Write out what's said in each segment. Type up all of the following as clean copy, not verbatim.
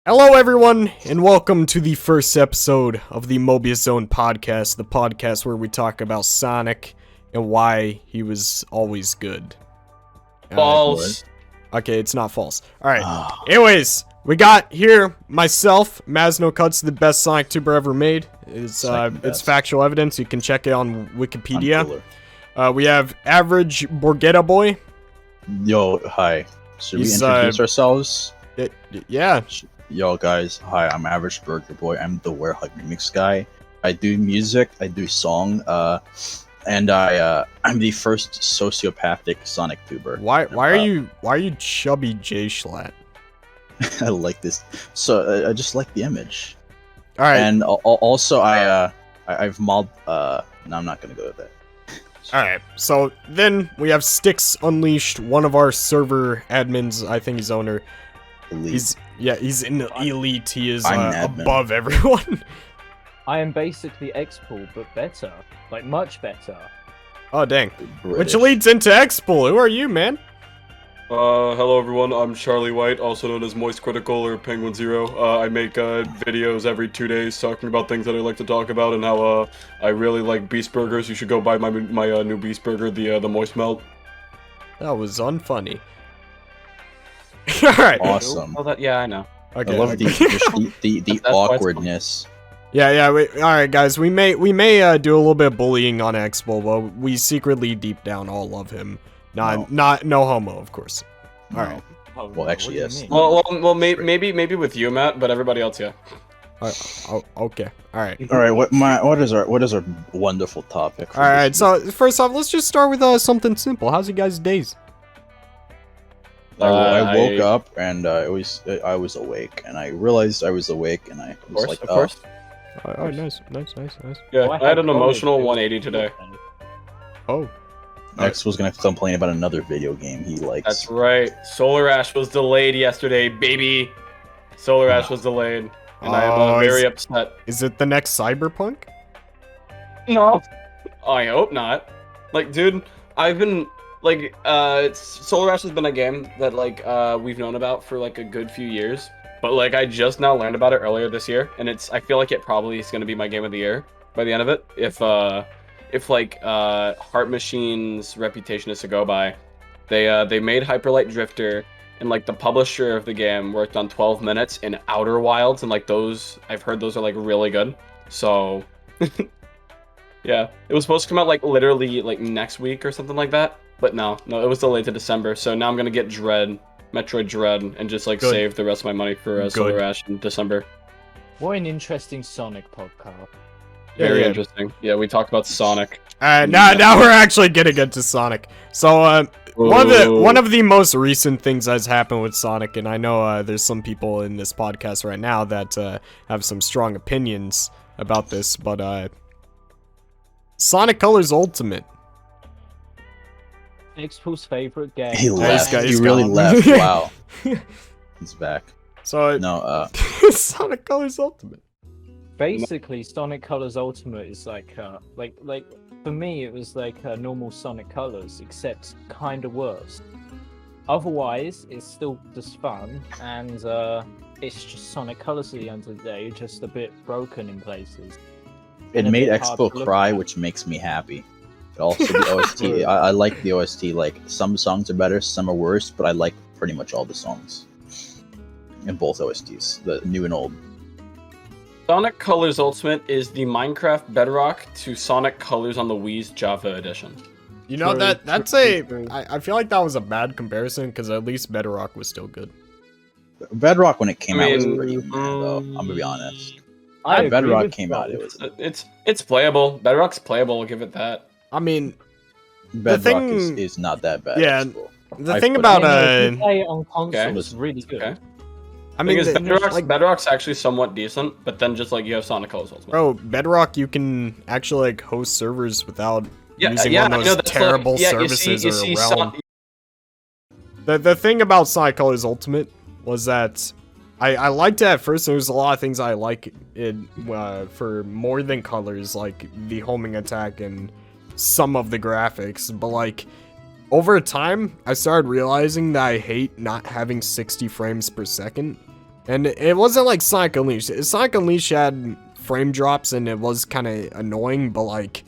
Hello everyone, and welcome to the first episode of the Mobius Zone podcast, the podcast where we talk about Sonic and why he was always good. False. Okay, it's not false. Alright, anyways, we got here myself, Masno Cuts, the best Sonic tuber ever made. It's factual evidence, you can check it on Wikipedia. We have Average Borgetta Boy. Yo, hi. Should we introduce ourselves? Yeah. Yo, guys. Hi, I'm Average Burger Boy. I'm the Hedgehog remix guy. I do music. I do song. And I'm the first sociopathic Sonic tuber. Why are you chubby J Schlatt? I like this. So I just like the image. All right. And also I've mobbed. No, I'm not gonna go with that. Alright, so then we have Styx Unleashed, one of our server admins, I think he's owner. Elite. He's in the elite, he is admin. above everyone. I am basically X-Pool, but better. Like, much better. Oh, dang. British. Which leads into X-Pool, who are you, man? Hello everyone, I'm Charlie White, also known as Moist Critical or Penguin Zero. I make videos every 2 days talking about things that I like to talk about and how I really like Beast Burgers. You should go buy my new Beast Burger, the Moist Melt. That was unfunny. Alright. Awesome. Oh, yeah, I know. Okay. I love the awkwardness. Yeah, alright guys, we may do a little bit of bullying on X-Pool, but we secretly deep down all love him. No homo, of course. All right. Oh, Well, actually, yes. Well, maybe with you, Matt, but everybody else, yeah. Okay. All right. All right. What is our wonderful topic? All right. So first off, let's just start with something simple. How's you guys' days? I woke up and I was awake, and I realized I was awake, and I was like, of course. Oh, nice. Yeah, I had an emotional 180 today. Oh. X was gonna complain about another video game he likes. That's right. Solar Ash was delayed yesterday, baby. Solar Ash was delayed, and I am very upset. Is it the next Cyberpunk? No. I hope not. Like, dude, I've been like, Solar Ash has been a game that we've known about for like a good few years, but like I just now learned about it earlier this year, and I feel like it probably is gonna be my game of the year by the end of it. If Heart Machine's reputation is to go by, they made Hyperlight Drifter, and like the publisher of the game worked on 12 Minutes in Outer Wilds, and like those, I've heard those are like really good. So yeah, it was supposed to come out like literally like next week or something like that, but no, it was delayed to December. So now I'm gonna get Metroid Dread, and just like save the rest of my money for Solar Ash in December. What an interesting Sonic podcast. Very interesting. Yeah, we talked about Sonic. Now we're actually getting into Sonic. So, one of the most recent things that's happened with Sonic, and I know there's some people in this podcast right now that have some strong opinions about this, but Sonic Colors Ultimate. X-Pool's favorite game. He left. He really gone. left. Wow. He's back. So No. Sonic Colors Ultimate. Basically, Sonic Colors Ultimate is like for me, it was like normal Sonic Colors, except kind of worse. Otherwise, it's still just fun, and it's just Sonic Colors at the end of the day, just a bit broken in places. It And a made bit hard Expo to look cry, at. which makes me happy. Also, the OST. I like the OST. Like, some songs are better, some are worse, but I like pretty much all the songs in both OSTs, the new and old. Sonic Colors Ultimate is the Minecraft Bedrock to Sonic Colors on the Wii's Java edition. You know, I feel like that was a bad comparison, because at least Bedrock was still good. Bedrock, when it came out, was pretty meh, though. I'm gonna be honest. I Bedrock came out, it was... It's playable. Bedrock's playable, I'll give it that. I mean, Bedrock is not that bad. Yeah, Expo. the thing about if you play it on console, it's really good. Okay. I mean, Bedrock's actually somewhat decent, but then just like you have Sonic Colors Ultimate. Bro, Bedrock, you can actually like host servers without using one of I know, those terrible services or a realm. The thing about Sonic Colors Ultimate was that I liked it at first. There was a lot of things I like it for more than colors, like the homing attack and some of the graphics, but like over time I started realizing that I hate not having 60 frames per second. And it wasn't like Sonic Unleashed. Sonic Unleashed had frame drops and it was kind of annoying, but like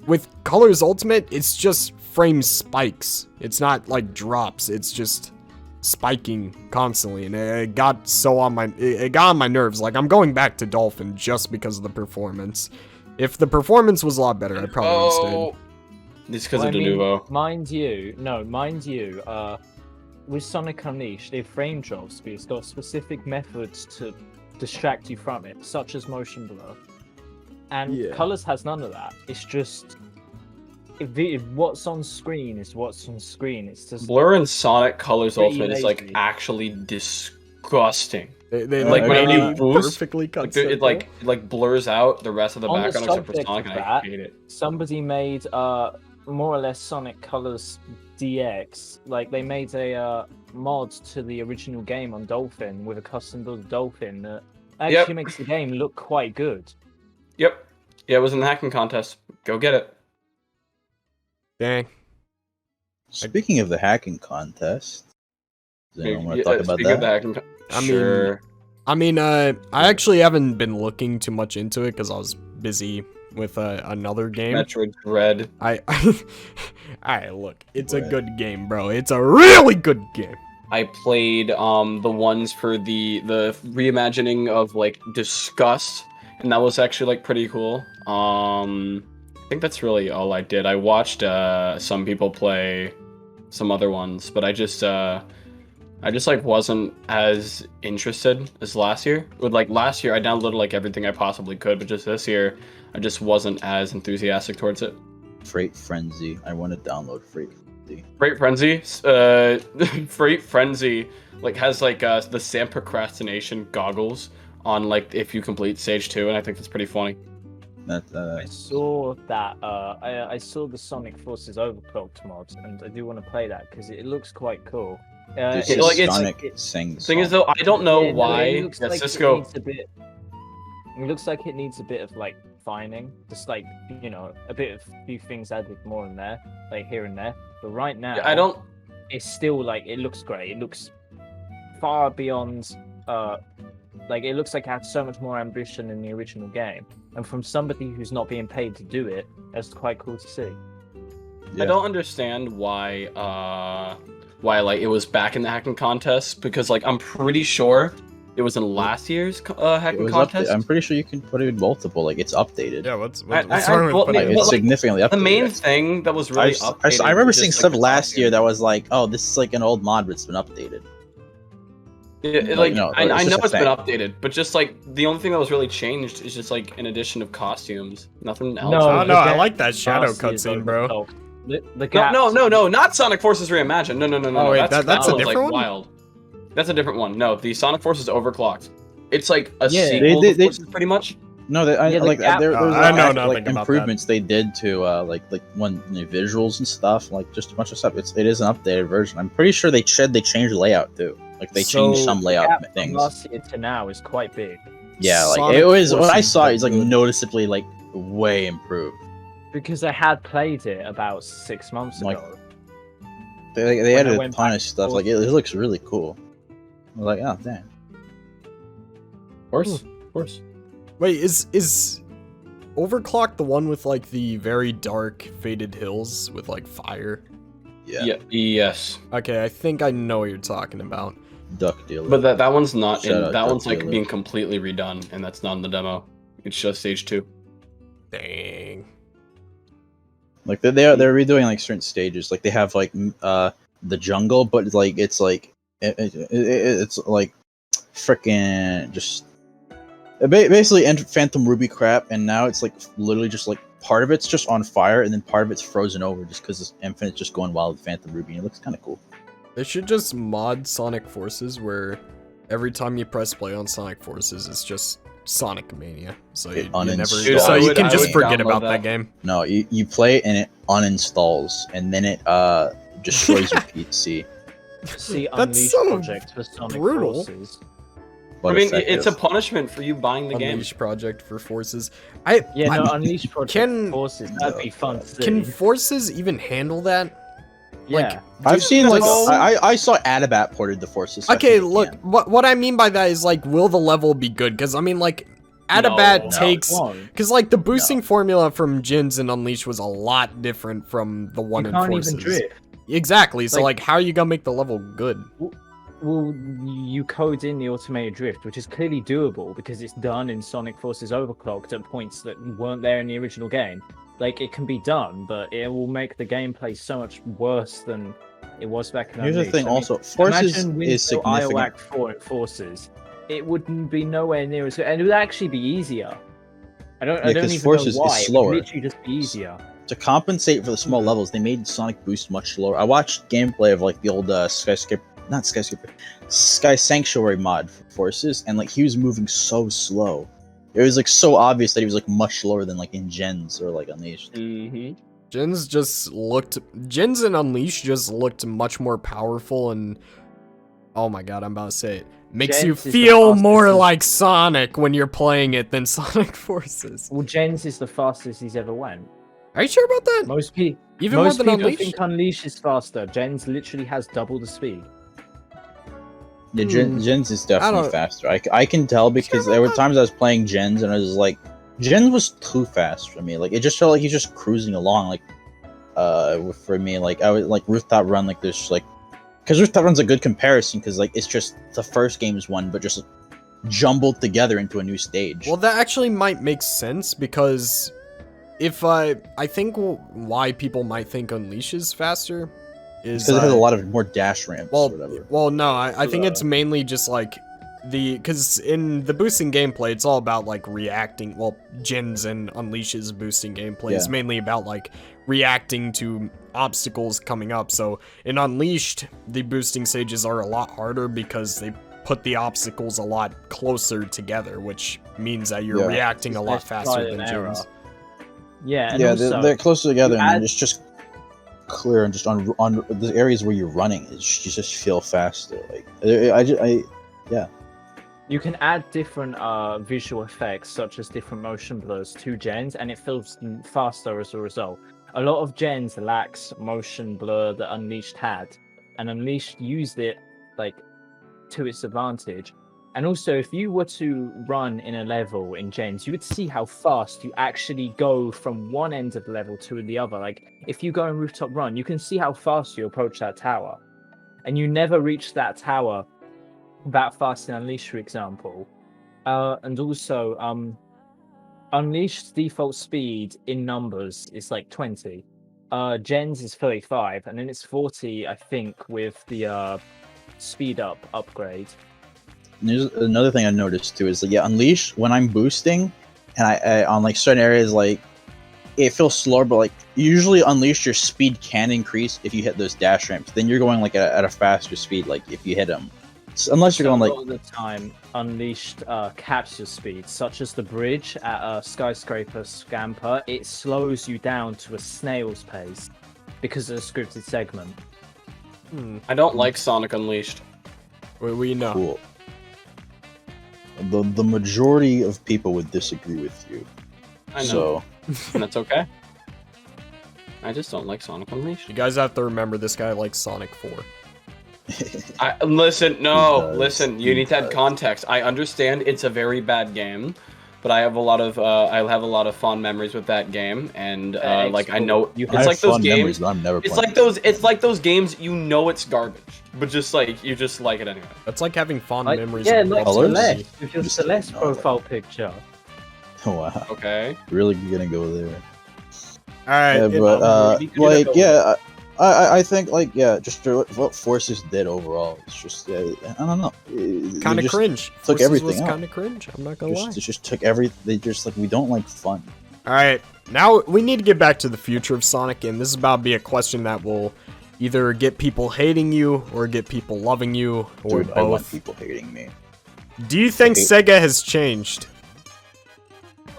with Colors Ultimate, it's just frame spikes. It's not like drops. It's just spiking constantly, and it got so on my nerves. Like, I'm going back to Dolphin just because of the performance. If the performance was a lot better, I probably would have stayed. It's because of de novo. Mind you, with Sonic Unleashed, it frame drops, but it's got specific methods to distract you from it, such as motion blur. And Colors has none of that. It's just if what's on screen is what's on screen. It's just Blur in Sonic Colors Ultimate is like actually disgusting. They like when you boost, perfectly cut. like, it like blurs out the rest of the background except for Sonic, and I hate it. Somebody made more or less Sonic Colors DX. Like they made a mod to the original game on Dolphin with a custom built Dolphin that actually makes the game look quite good. Yep. Yeah, it was in the hacking contest. Go get it. Dang. Speaking of the hacking contest, does anyone want to talk about that? I mean, I actually haven't been looking too much into it because I was busy with another game. Metroid Dread. Alright, look, it's a good game, bro. It's a really good game. I played the ones for the reimagining of like Disgust, and that was actually like pretty cool. I think that's really all I did. I watched some people play some other ones, but I just like wasn't as interested as last year. With like last year, I downloaded like everything I possibly could, but just this year, I just wasn't as enthusiastic towards it. Freight Frenzy. I want to download Freight Frenzy. Freight Frenzy. Freight Frenzy like has like the Sam procrastination goggles on like if you complete stage 2, and I think that's pretty funny. I saw that. I saw the Sonic Forces Overclocked mod, and I do want to play that because it looks quite cool. Sonic sings. Thing is, though, I don't know why. It looks like Cisco. it looks like it needs a bit of like fining, just like a few things added more in there, like here and there. But right now, I don't. It's still like it looks great. It looks far beyond. Like it looks like it had so much more ambition in the original game, and from somebody who's not being paid to do it, that's quite cool to see. I don't understand why like it was back in the hacking contest, because like I'm pretty sure it was in last year's hacking contest. I'm pretty sure you can put it in multiple. Like it's updated. Yeah, what's wrong with putting it's significantly updated. The main thing that was really updated. I remember seeing stuff last year that was like, oh, this is like an old mod, but it's been updated. I know it's been updated, but just like the only thing that was really changed is just like an addition of costumes. Nothing else. No, I like that shadow cutscene, bro. No, not Sonic Forces Reimagined. No. Oh, wait, that's a different one? Wild. That's a different one. No, the Sonic Forces Overclocked. It's like a sequel to Forces, pretty much. No, there was like improvements they did to like visuals and stuff, like just a bunch of stuff. It is an updated version. I'm pretty sure they changed the layout too. Like they changed some layout things. Last year to now is quite big. Yeah, like Sonic it was when I saw it, it's like noticeably like way improved. Because I had played it about 6 months ago. They added a ton of stuff. Like it looks really cool. I was like, oh damn. Of course. Wait, is Overclock the one with like the very dark faded hills with like fire? Yeah. Yes. Okay, I think I know what you're talking about. Duck Dealer. But that one's not Shout in. out That Duck one's like Dealer. being completely redone, and that's not in the demo. It's just stage 2. Dang. Like they're redoing like certain stages. Like they have like the jungle, but it's like it's like freaking just basically Phantom Ruby crap. And now it's like literally just like part of it's just on fire, and then part of it's frozen over just because it's Infinite's just going wild with Phantom Ruby. And it looks kind of cool. They should just mod Sonic Forces where every time you press play on Sonic Forces, it's just Sonic Mania. So you can just forget about that game. No, you play it and it uninstalls, and then it destroys your PC. See, That's Unleashed so Project for Sonic brutal. Forces. I mean, it's a punishment for you buying the game. Unleashed Project for Forces. Unleashed Project for Forces. That'd be fun to see. Can Forces even handle that? Yeah. I've seen like just- I saw Adabat ported the Forces. so I Okay, think it look, can. what I mean by that is like, will the level be good? Because I mean, like, Adabat No. takes, Wrong. because like the boosting formula from Jins and Unleash was a lot different from the one You in can't Forces. even drift. Exactly. So Like- like, how are you gonna make the level good? Well, you code in the automated drift, which is clearly doable because it's done in Sonic Forces Overclocked at points that weren't there in the original game. Like, it can be done, but it will make the gameplay so much worse than it was back in Here's the Unleashed. thing. I mean, Also, Forces imagine is Winter significant. Iowac 4 in Forces. It wouldn't be nowhere near as good, and it would actually be easier. I don't Yeah, 'cause even Forces know is why. It slower. would literally just be easier. To compensate for the small levels, they made Sonic Boost much slower. I watched gameplay of like the old Sky Sanctuary mod for Forces, and like he was moving so slow. It was like so obvious that he was like much slower than like in Gens or like Unleashed. Mm-hmm. Jins and Unleashed just looked much more powerful and, oh my god, I'm about to say it. Makes Gens you is the feel fastest more in- like Sonic when you're playing it than Sonic Forces. Well, Jens is the fastest he's ever went. Are you sure about that? Most people. Even more Most than people Unleashed? think Unleash is faster. Jens literally has double the speed. Yeah, Hmm. Gens is I definitely don't- faster. I can tell because there were times I was playing Gens and I was like, Gens was too fast for me. Like it just felt like he's just cruising along. Like, for me, like I was like Rooftop Run, like there's like, because Rooftop Run's a good comparison because like it's just the first game's one, but just jumbled together into a new stage. Well, that actually might make sense because if I think why people might think Unleash is faster is because it has a lot of more dash ramps or whatever. Well, no, I think it's mainly just like because in the boosting gameplay, it's all about like reacting. Well, Jins and Unleash's boosting gameplay is Yeah. mainly about like reacting to obstacles coming up. So in Unleashed, the boosting stages are a lot harder because they put the obstacles a lot closer together, which means that you're Yeah. reacting a lot Less faster trial than and error. Jins. Yeah, and Yeah, also, they're closer together, you and then add- it's just clear and just on the areas where you're running, you just feel faster. Like you can add different visual effects, such as different motion blurs to gens, and it feels faster as a result. A lot of gens lacks motion blur that Unleashed had, and Unleashed used it like to its advantage. And also, if you were to run in a level in gens, you would see how fast you actually go from one end of the level to the other. Like, if you go in Rooftop Run, you can see how fast you approach that tower. And you never reach that tower that fast in Unleashed, for example. And also, Unleashed's default speed in numbers is like 20. Gens is 35, and then it's 40, I think, with the speed up upgrade. There's another thing I noticed too is like Unleash when I'm boosting, and I on like certain areas like it feels slower, but like usually Unleash your speed can increase if you hit those dash ramps. Then you're going like at a faster speed, like if you hit them. Unless you're So going a like lot of the time, Unleashed caps your speed, such as the bridge at Skyscraper Scamper. It slows you down to a snail's pace because of the scripted segment. I don't like Sonic Unleashed. We know. cool. The majority of people would disagree with you. I know, So and that's okay. I just don't like Sonic Unleashed. You guys have to remember this guy likes Sonic 4. Listen, He no, does. listen. You He need to add does. context. I understand it's a very bad game, but I have a lot of fond memories with that game, and like I know You it's I have like those fun memories, games. but I'm never It's playing. like those games you know it's garbage, but just like you just like it anyway. That's like having fond Like, memories yeah, of like Colors? Celeste, with your Just Celeste know profile picture. Wow, Okay. really gonna go there. Alright, Yeah, it- but we could like go- yeah, I think like yeah, just what Forces did overall. It's just I don't know. kind of just cringe. took Forces everything was out. kind of cringe. I'm not gonna lie. Just took every. They just like we don't like fun. All right, now we need to get back to the future of Sonic, and this is about to be a question that will either get people hating you or get people loving you, or Dude, I want both. people hating me. Do you think hate- Sega has changed?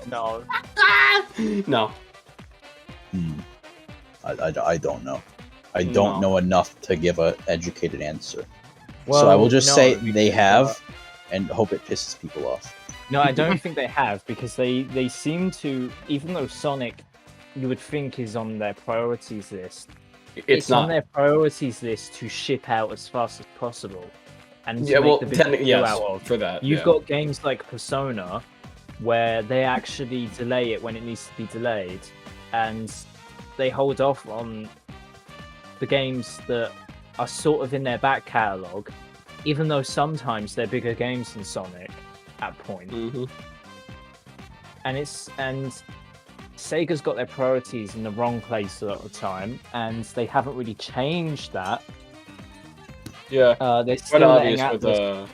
No. No. I don't know. I don't No. know enough to give a educated answer. Well, so I will just no, say because, they have, and hope it pisses people off. No, I don't think they have, because they seem to, even though Sonic, you would think is on their priorities list, it's on not. their priorities list to ship out as fast as possible, and to Yeah, make well, the biggest deal yes, out of. for that. You've yeah. got games like Persona, where they actually delay it when it needs to be delayed, and they hold off on the games that are sort of in their back catalogue, even though sometimes they're bigger games than Sonic at point. Mm-hmm. And Sega's got their priorities in the wrong place a lot of the time, and they haven't really changed that. Yeah. They're Quite still letting obvious with Atlas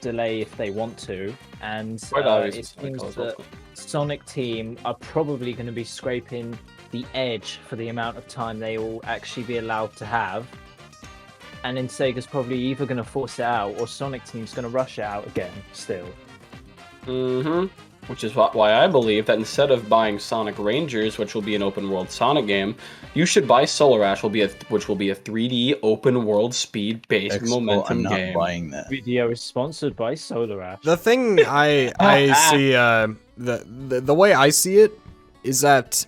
delay if they want to, and quite obvious it with Sonic seems Colors that Ultimate. Sonic Team are probably going to be scraping the edge for the amount of time they will actually be allowed to have. And then Sega's probably either going to force it out, or Sonic Team's going to rush it out again, still. Mm-hmm. Which is why I believe that instead of buying Sonic Rangers, which will be an open-world Sonic game, you should buy Solar Ash, which will be a 3D open-world speed-based momentum I'm not game. buying that. Video is sponsored by Solar Ash. The thing I see, the way I see it is that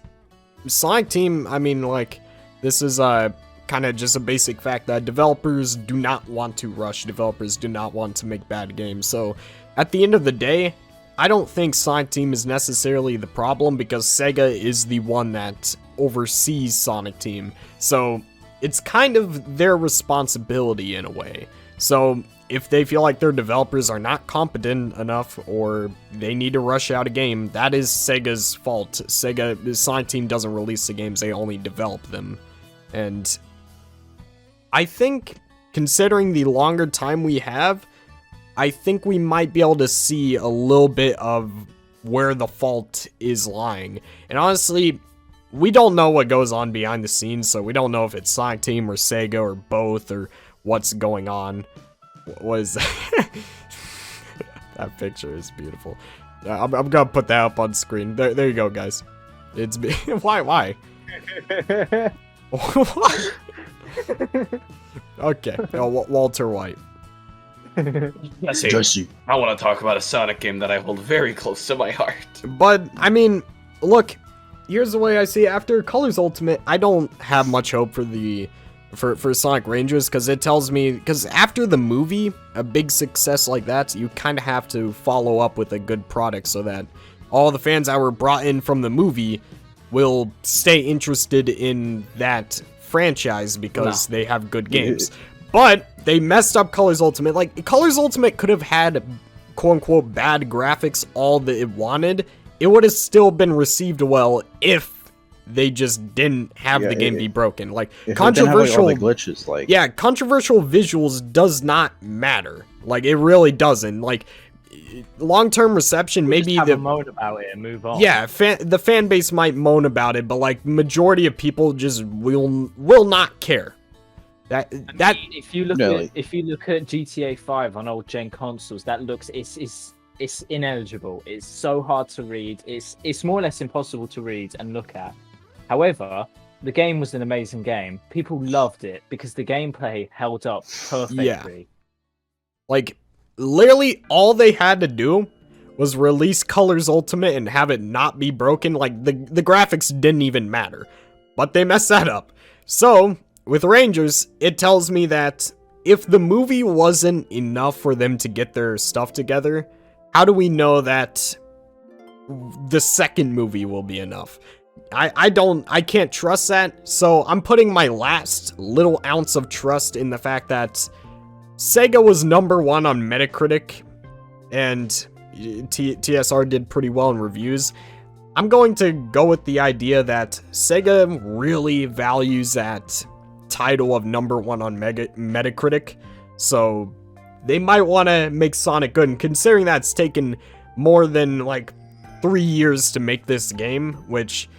Sonic Team, I mean, like, this is kind of just a basic fact that developers do not want to rush. Developers do not want to make bad games. So, at the end of the day, I don't think Sonic Team is necessarily the problem because Sega is the one that oversees Sonic Team. So, it's kind of their responsibility in a way. So, if they feel like their developers are not competent enough or they need to rush out a game, that is Sega's fault. Sonic Team doesn't release the games, they only develop them. And I think, considering the longer time we have, I think we might be able to see a little bit of where the fault is lying. And honestly, we don't know what goes on behind the scenes, so we don't know if it's Sonic Team or Sega or both or what's going on. What is that? That picture is beautiful. I'm gonna put that up on screen. There you go, guys. It's why? Okay, Walter White. Jesse. I want to talk about a Sonic game that I hold very close to my heart. But I mean, look, here's the way I see it. After Colors Ultimate, I don't have much hope for Sonic Rangers, because it tells me, because after the movie, a big success like that, you kind of have to follow up with a good product so that all the fans that were brought in from the movie will stay interested in that franchise because they have good games. But they messed up Colors Ultimate. Like, Colors Ultimate could have had quote-unquote bad graphics all that it wanted. It would have still been received well if they just didn't have the game be broken. Like, controversial glitches, like, yeah, controversial visuals does not matter. Like, it really doesn't. Like, long-term reception, maybe just have a moan about it and move on. Yeah, the fan base might moan about it, but like majority of people just will not care. I mean, if you look at GTA 5 on old gen consoles, that looks it's ineligible. It's so hard to read. It's more or less impossible to read and look at. However, the game was an amazing game. People loved it because the gameplay held up perfectly. Yeah. Like, literally all they had to do was release Colors Ultimate and have it not be broken. Like, the graphics didn't even matter. But they messed that up. So, with Rangers, it tells me that if the movie wasn't enough for them to get their stuff together, how do we know that the second movie will be enough? I can't trust that, so I'm putting my last little ounce of trust in the fact that Sega was #1 on Metacritic, and TSR did pretty well in reviews. I'm going to go with the idea that Sega really values that title of #1 on Metacritic, so they might want to make Sonic good, and considering that's taken more than like 3 years to make this game, which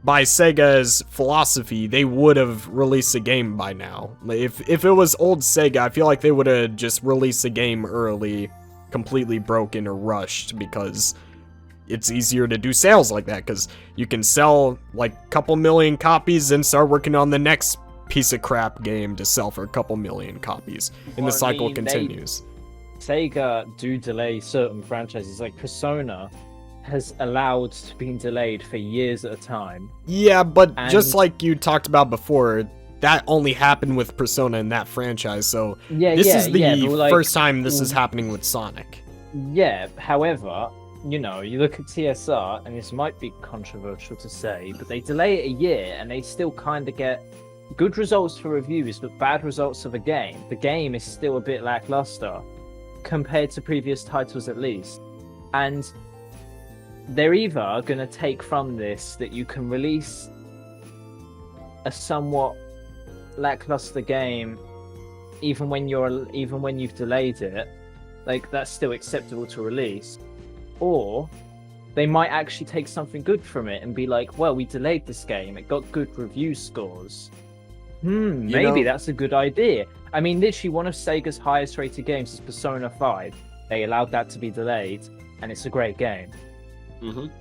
by Sega's philosophy, they would have released a game by now. If it was old Sega, I feel like they would have just released a game early, completely broken or rushed, because it's easier to do sales like that, because you can sell like a couple million copies and start working on the next piece of crap game to sell for a couple million copies, and the cycle continues. Sega do delay certain franchises, like Persona has allowed to be delayed for years at a time. Yeah, but just like you talked about before, that only happened with Persona in that franchise, so Yeah, this yeah, is the yeah, but, like, first time this is happening with Sonic. Yeah, however, you know, you look at TSR, and this might be controversial to say, but they delay it a year, and they still kind of get good results for reviews, but bad results for the game. The game is still a bit lackluster, compared to previous titles at least. And they're either going to take from this that you can release a somewhat lackluster game even when you've delayed it, like that's still acceptable to release, or they might actually take something good from it and be like, well, we delayed this game, it got good review scores, maybe that's a good idea. I mean, literally one of Sega's highest rated games is Persona 5. They allowed that to be delayed, and it's a great game.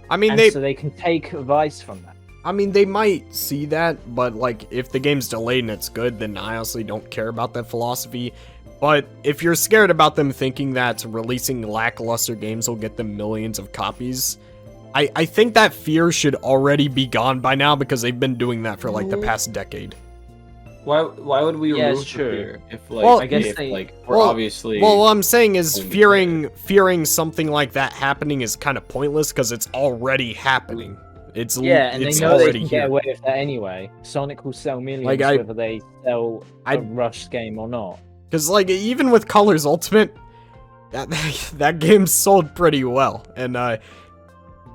I mean, so they can take advice from that. I mean, they might see that, but like, if the game's delayed and it's good, then I honestly don't care about that philosophy. But if you're scared about them thinking that releasing lackluster games will get them millions of copies, I think that fear should already be gone by now, because they've been doing that for like the past decade. Why would we remove the true. fear if like Well, I guess if, they- like we're obviously Well, what I'm saying is going to fearing something like that happening is kind of pointless, because it's already happening. It's And it's they know they already can here. get away with that anyway. Sonic will sell millions Like, whether they sell I- a Rush game or not. Because, like, even with Colors Ultimate, that game sold pretty well. And,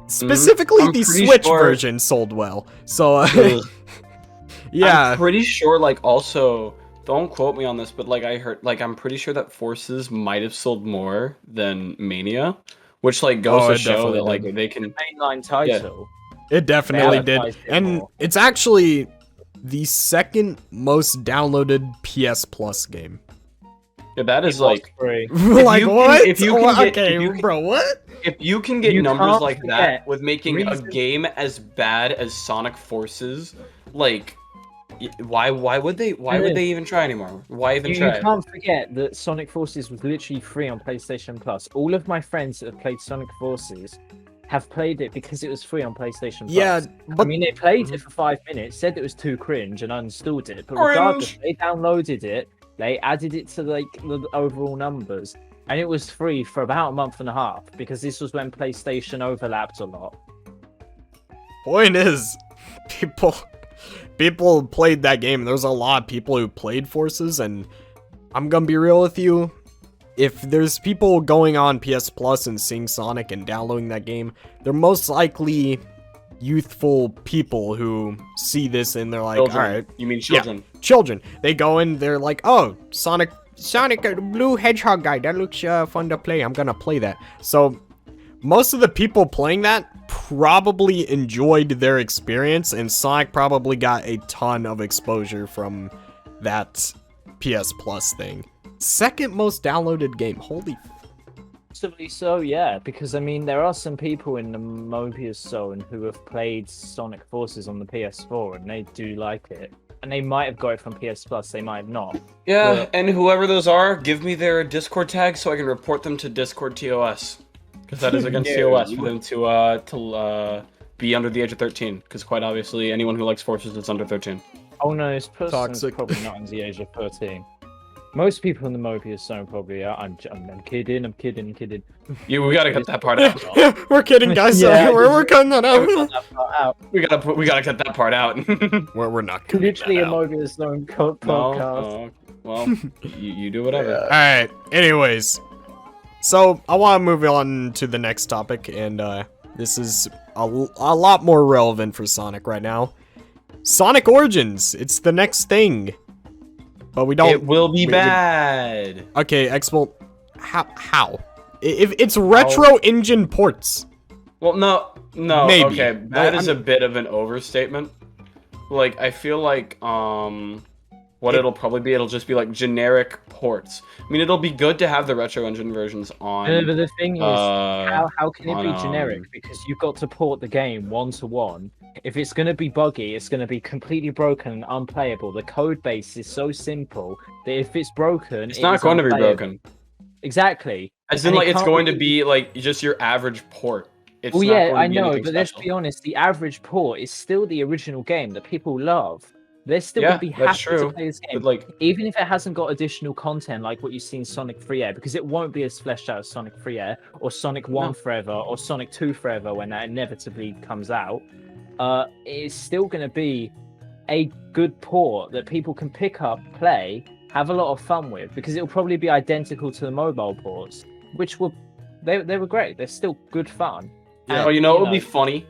specifically I'm the pretty Switch sure- version sold well. So, Ugh. yeah. I'm pretty sure, like, also, don't quote me on this, but, like, I'm pretty sure that Forces might have sold more than Mania, which, like, goes Oh, to it show definitely that, like, did. they can... Mainline title. It definitely did. advertised it And more. it's actually the second most downloaded PS Plus game. Yeah, that is, It was like... free. Like, you can- what? if you can Oh, get- okay, if you can- bro, what? If you can get You numbers can't like that forget with making a reason- game as bad as Sonic Forces, like... Why would they even try anymore? Why even You try? can't forget that Sonic Forces was literally free on PlayStation Plus. All of my friends that have played Sonic Forces have played it because it was free on PlayStation Plus. Yeah, I but mean, they played it for 5 minutes, said it was too cringe, and uninstalled it. But Cringe. regardless, they downloaded it, they added it to like the overall numbers, and it was free for about a month and a half because this was when PlayStation overlapped a lot. point is, people played that game. There's a lot of people who played Forces, and I'm gonna be real with you. If there's people going on PS Plus and seeing Sonic and downloading that game, they're most likely youthful people who see this and they're like, Children. alright, You mean children? children. They go in, they're like, oh, Sonic, blue hedgehog guy, that looks fun to play. I'm gonna play that. So most of the people playing that probably enjoyed their experience, and Sonic probably got a ton of exposure from that PS Plus thing. Second most downloaded game. Holy. Possibly so, yeah, because I mean, there are some people in the Mobius Zone who have played Sonic Forces on the PS4 and they do like it. And they might have got it from PS Plus, they might have not. Yeah, But- and whoever those are, give me their Discord tag so I can report them to Discord TOS. Because that is against TOS for them to be under the age of 13. Because quite obviously, anyone who likes Forces is under 13. Oh no, this person's Toxic. probably not in the age of 13. Most people in the Mobius Zone probably are. I'm kidding. We gotta cut that part out. We're kidding, guys. Yeah, we're cutting that out. We gotta cut that part out. We're not cutting Literally that a out. Mobius Zone podcast. No, well, you do whatever. Alright, anyways. So, I want to move on to the next topic, and this is a lot more relevant for Sonic right now. Sonic Origins, it's the next thing. But we don't... It will be we- bad. Okay, Expo, how? If it's retro engine ports. Well, no, Maybe. okay, that Well, is a bit of an overstatement. Like, I feel like, what it'll probably be, it'll just be like generic ports. I mean, it'll be good to have the retro engine versions on. But the thing is, how can it be on, generic? Because you've got to port the game 1-to-1. If it's going to be buggy, it's going to be completely broken and unplayable. The code base is so simple that if it's broken, It's not going to be broken. Exactly. As in, And it like, it's can't going to be- be like just your average port. It's Well, not yeah, going to I be know, anything but let's special. be honest, the average port is still the original game that people love. They're still Yeah, going to be that's happy to true. play this game, But like, even if it hasn't got additional content like what you see in Sonic 3 Air, because it won't be as fleshed out as Sonic 3 Air or Sonic 1 No. Forever or Sonic 2 Forever when that inevitably comes out. It's still going to be a good port that people can pick up, play, have a lot of fun with, because it'll probably be identical to the mobile ports, which were they were great. They're still good fun. Yeah. oh, you know what would be funny?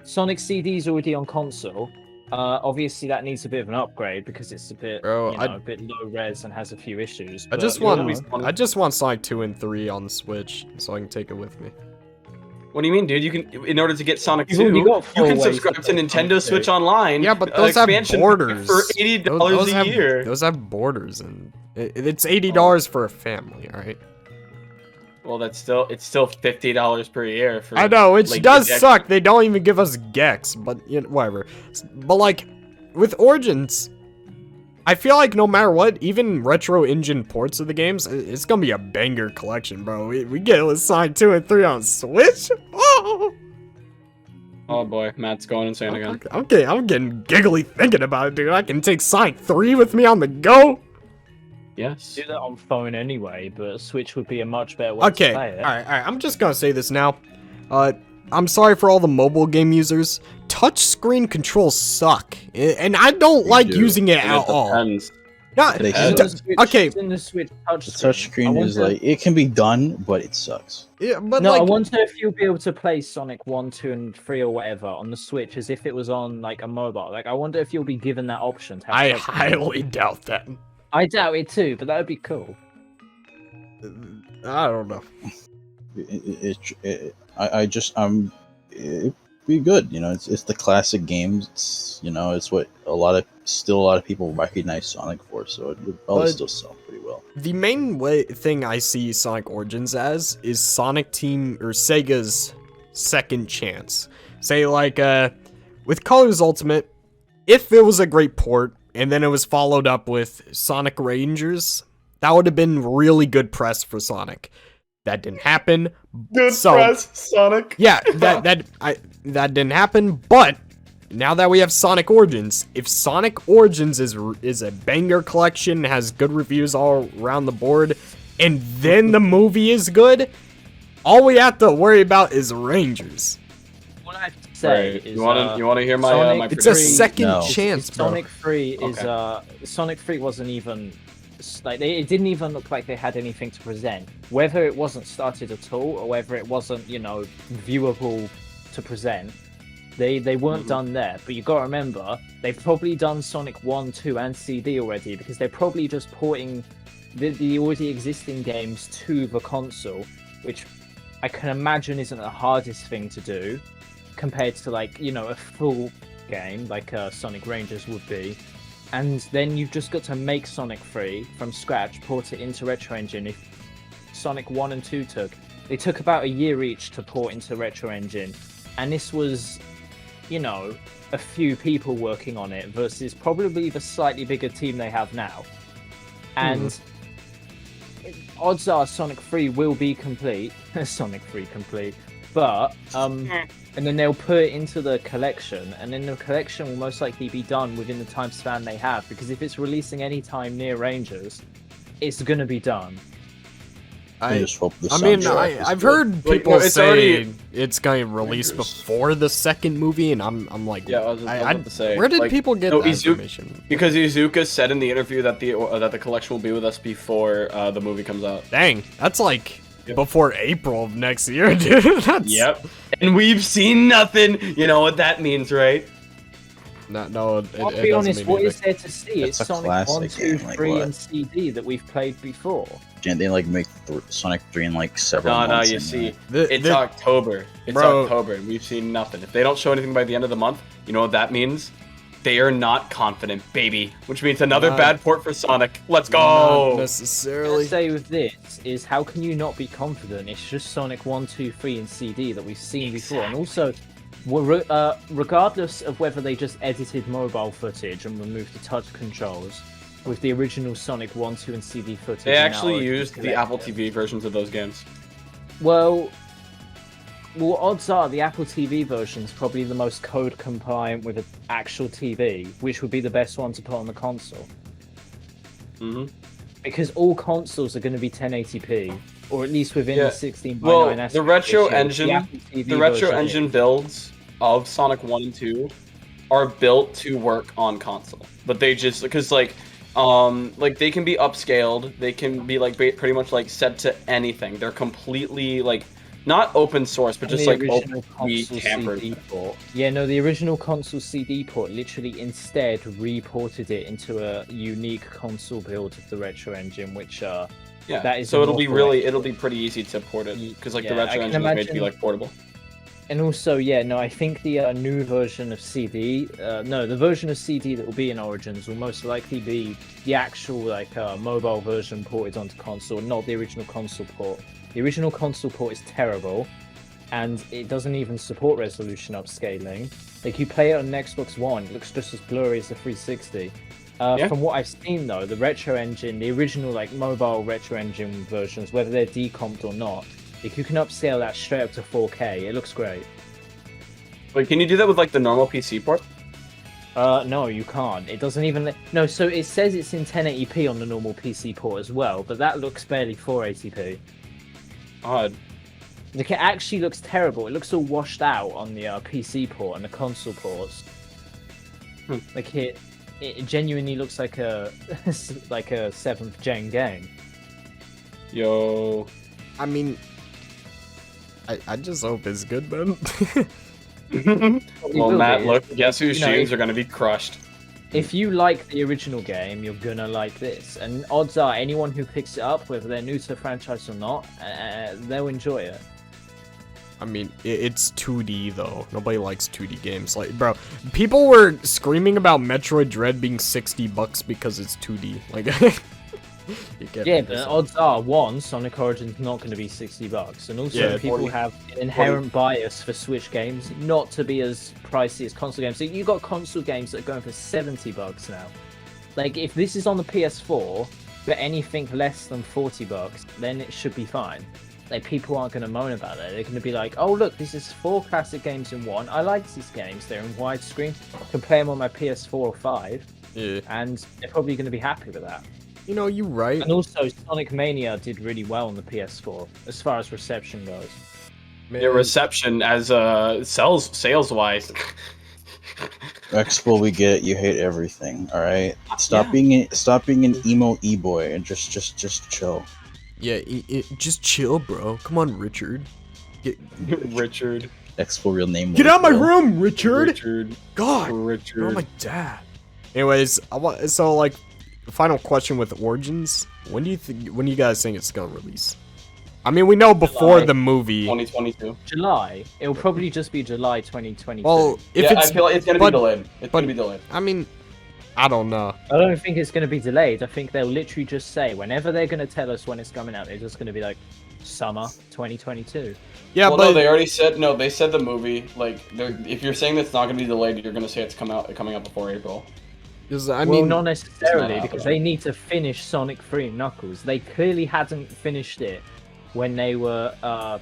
Sonic CD's already on console. Obviously that needs a bit of an upgrade because it's a bit, Bro, a bit low res and has a few issues. I but, just you want know, I just want Sonic 2 and 3 on the Switch so I can take it with me. What do you mean, dude? You can, in order to get Sonic You've 2, already got you four can ways subscribe to to play Nintendo Sonic 2. Switch Online. Yeah, but those have expansion borders. for $80 a year. Those have borders, and it's $80 for a family. All right. Well, it's still $50 per year for. I know, which like, does the- suck. They don't even give us Gex, but whatever. But like with Origins, I feel like no matter what, even retro engine ports of the games, it's gonna be a banger collection, bro. We get it with Sonic 2 and 3 on Switch. Oh, Oh boy, Matt's going insane again. okay, I'm getting giggly thinking about it, dude. I can take Sonic 3 with me on the go. Yes. do that on phone anyway, but Switch would be a much better way to Okay, play it. alright, I'm just gonna say this now. I'm sorry for all the mobile game users. Touchscreen controls suck, and I don't like do. using it And at it all. depends. Not, They It's can- in the Switch- okay. it's in the Switch The touchscreen. touchscreen is like it can be done, but it sucks. yeah, but No, I like, wonder if you'll be able to play Sonic 1, 2, and 3 or whatever on the Switch as if it was on like a mobile. Like, I wonder if you'll be given that option. To have I touchscreen. highly doubt that. I doubt it too, but that would be cool. I don't know. It'd be good. You know, it's the classic games. It's what a lot of people recognize Sonic for. So it would probably But- still sell pretty well. The main thing I see Sonic Origins as is Sonic Team or Sega's second chance. Say like with Colors Ultimate, if it was a great port and then it was followed up with Sonic Rangers, that would have been really good press for Sonic. That didn't happen. Good So- press, Sonic. Yeah, that didn't happen. But now that we have Sonic Origins, if Sonic Origins is a banger collection, has good reviews all around the board, and then the movie is good, all we have to worry about is Rangers. What I have to say Right. is, You want to hear my Sonic- my It's a prediction? second No. chance, bro. Sonic 3 is Okay. Sonic 3 wasn't even like it didn't even look like they had anything to present. Whether it wasn't started at all or whether it wasn't, viewable to present, they weren't done there. But you got to remember, they've probably done Sonic 1, 2, and CD already because they're probably just porting the already existing games to the console, which I can imagine isn't the hardest thing to do compared to a full game like Sonic Rangers would be. And then you've just got to make Sonic 3 from scratch, port it into Retro Engine. If Sonic 1 and 2 they took about a year each to port into Retro Engine. And this was, a few people working on it versus probably the slightly bigger team they have now. And odds are Sonic 3 will be complete. Sonic 3 complete. But, and then they'll put it into the collection, and then the collection will most likely be done within the time span they have, because if it's releasing any time near Rangers, it's gonna be done. I just hope the I mean, soundtrack is I've good. heard Like, people no, it's say already- it's going to release Rangers. before the second movie, and I'm like, Yeah, I was about to say. where did like, people get no, that Izuku- information? Because Izuka said in the interview that the collection will be with us before the movie comes out. Dang, that's like Yep. before April of next year, dude. That's, Yep. And we've seen nothing. You know what that means, right? No, it I'll it be doesn't honest, mean what anything. is there to see? It's It's a Sonic 1, classic 2, game, like 3, what? and CD that we've played before. Didn't they make Sonic 3 in several No, months? you and, see, The- it's the- October. It's Bro. October, and we've seen nothing. If they don't show anything by the end of the month, you know what that means? They are not confident, baby. Which means another Not- bad port for Sonic. Let's Not go! What I necessarily. say with this is, how can you not be confident? It's just Sonic 1, 2, 3, and CD that we've seen before, and also, regardless of whether they just edited mobile footage and removed the touch controls, with the original Sonic 1, 2, and CD footage. They now actually already used the Apple collected. TV versions of those games. Well, Well, odds are the Apple TV version is probably the most code compliant with an actual TV, which would be the best one to put on the console. Because all consoles are going to be 1080p, or at least within the 16:9 Well, the retro ratio engine builds of Sonic 1 and 2 are built to work on console, but they just because like they can be upscaled, they can be like pretty much like set to anything. They're completely like not open source, but just like openly tampered. Yeah, no, the original console CD port literally instead reported it into a unique console build of the retro engine, which that is so it'll be pretty easy to port it because like the retro engine is made to be like portable. And also, I think the new version of CD, the version of CD that will be in Origins will most likely be the actual like mobile version ported onto console, not the original console port. The original console port is terrible, and it doesn't even support resolution upscaling. Like you play it on an Xbox One, it looks just as blurry as the 360. From what I've seen though, the retro engine, the original like mobile retro engine versions, whether they're decomped or not, if you can upscale that straight up to 4K, it looks great. Wait, can you do that with like the normal PC port? No, you can't. It doesn't even... No, so it says it's in 1080p on the normal PC port as well, but that looks barely 480p. Odd. Like, it actually looks terrible. It looks all washed out on the PC port and the console ports. Like, it genuinely looks like a 7th gen game. Yo. I mean, I just hope it's good, man. Well, Matt, look, guess whose shoes are going to be crushed. If you like the original game, you're going to like this. And odds are anyone who picks it up, whether they're new to the franchise or not, they'll enjoy it. I mean, it's 2D, though. Nobody likes 2D games. Like, bro, people were screaming about Metroid Dread being $60 because it's 2D. Like, but odds are, one, Sonic Origins not going to be $60, and also people have an inherent bias for Switch games not to be as pricey as console games. So you got console games that are going for $70 now. Like if this is on the PS4 for anything less than $40, then it should be fine. Like people aren't going to moan about it. They're going to be like, oh look, this is 4 classic games in one. I like these games. They're in widescreen. I can play them on my PS4 or 5, and they're probably going to be happy with that. You know, you're right. And also, Sonic Mania did really well on the PS4, as far as reception goes. Yeah, reception as sales-wise. Expo, we get you hate everything. All right, stop being an emo e-boy and just chill. Yeah, just chill, bro. Come on, Richard. Richard. Expo real name. Get out my room, Richard. Richard. God. Richard. You're my dad. Anyways, final question with Origins. When do you guys think it's gonna release? I mean, we know before the movie. 2022. July. It'll probably just be July 2022. Well, I feel like it's gonna be delayed. It's gonna be delayed. I mean, I don't know. I don't think it's gonna be delayed. I think they'll literally just say whenever they're gonna tell us when it's coming out, they're just gonna be like summer 2022. Yeah, well, but no, they already said no. They said the movie. Like, if you're saying that's not gonna be delayed, you're gonna say it's coming out before April. I mean, not necessarily, because they need to finish Sonic 3 and Knuckles. They clearly hadn't finished it when they were